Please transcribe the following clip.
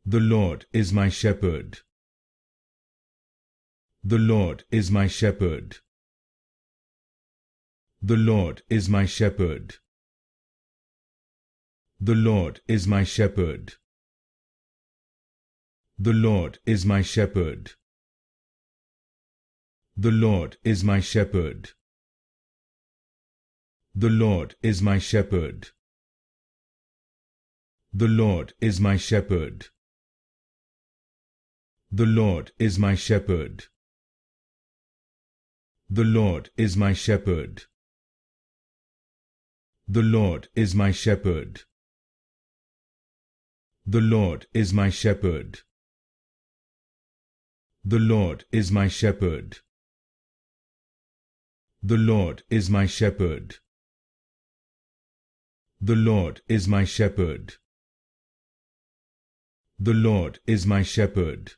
The Lord is my shepherd. The Lord is my shepherd. The Lord is my shepherd. The Lord is my shepherd. The Lord is my shepherd. The Lord is my shepherd. The Lord is my shepherd. The Lord is my shepherd. The Lord is my shepherd. The Lord is my shepherd. The Lord is my shepherd. The Lord is my shepherd. The Lord is my shepherd. The Lord is my shepherd. The Lord is my shepherd. The Lord is my shepherd.